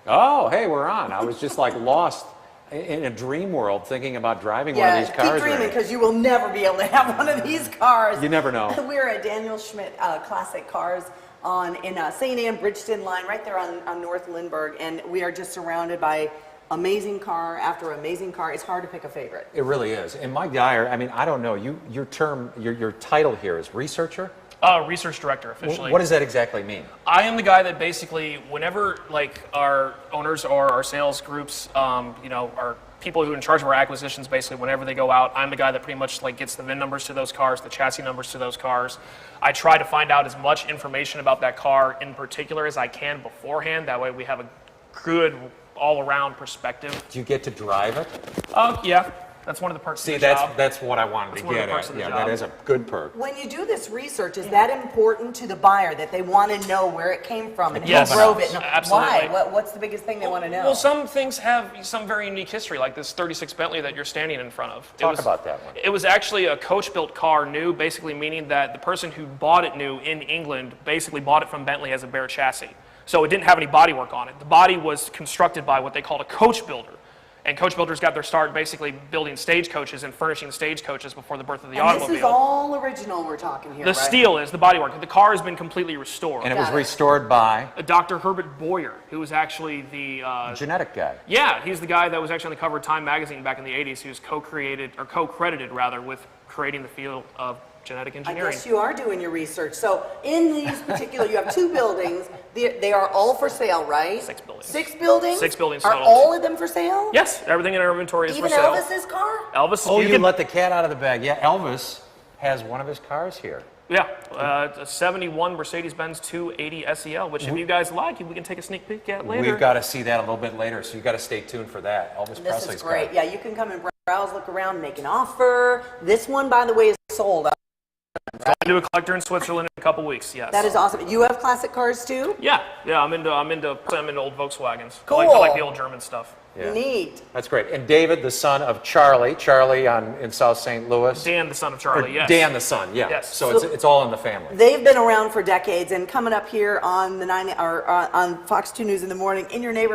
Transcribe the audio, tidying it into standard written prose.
Oh, hey, we're on. I was just like lost in a dream world thinking about driving one of these cars. Keep dreaming because you will never be able to have one of these cars. You never know. We're at Daniel Schmitt Classic Cars in St. Anne Bridgeton line, right there on North Lindbergh, and we are just surrounded by amazing car after amazing car. It's hard to pick a favorite. It really is. And Mike Dyer, I mean, I don't know. Your title here is researcher. Research director, officially. What does that exactly mean? I am the guy that basically, whenever like our owners or our sales groups, our people who are in charge of our acquisitions, basically, whenever they go out, I'm the guy that pretty much like gets the VIN numbers to those cars, the chassis numbers to those cars. I try to find out as much information about that car in particular as I can beforehand. That way, we have a good all-around perspective. Do you get to drive it? Yeah. That's one of the perks of the job. That's what I wanted to get at. Yeah, that is a good perk. When you do this research, is that important to the buyer that they want to know where it came from and yes, who drove it? Absolutely. Why? What's the biggest thing they want to know? Well, some things have some very unique history, like this 36 Bentley that you're standing in front of. Talk about that one. It was actually a coach-built car, new, basically meaning that the person who bought it new in England basically bought it from Bentley as a bare chassis. So it didn't have any bodywork on it. The body was constructed by what they called a coach builder. And coach builders got their start basically building stagecoaches and furnishing stagecoaches before the birth of the automobile. This is all original we're talking here, The steel is the bodywork. The car has been completely restored. And it was restored by? Dr. Herbert Boyer, who was actually the... genetic guy. Yeah, he's the guy that was actually on the cover of Time magazine back in the 80s. He was co-credited rather, with creating the field of genetic engineering. I guess you are doing your research. So in these particular, you have 2 buildings. They are all for sale, right? 6 buildings. 6 buildings? 6 buildings Are total. all of them for sale? Yes, everything in our inventory is Even for sale. Elvis's car? Elvis. Oh, you let the cat out of the bag. Yeah, Elvis has one of his cars here. Yeah, a 71 Mercedes-Benz 280 SEL, which if you guys like, we can take a sneak peek at later. We've got to see that a little bit later, so you've got to stay tuned for that. Elvis Presley's This is great. car. Yeah, you can come and browse, look around, make an offer. This one, by the way, is sold. Going to a collector in Switzerland in a couple weeks. Yes. That is awesome. You have classic cars too? Yeah. I'm into old Volkswagens. Cool. I like the old German stuff. Yeah. Neat. That's great. And David, the son of Charlie in South St. Louis. Dan, the son of Charlie. Yes. Dan, the son. Yeah. Yes. So it's all in the family. They've been around for decades, and coming up here on on Fox 2 News in the morning in your neighborhood.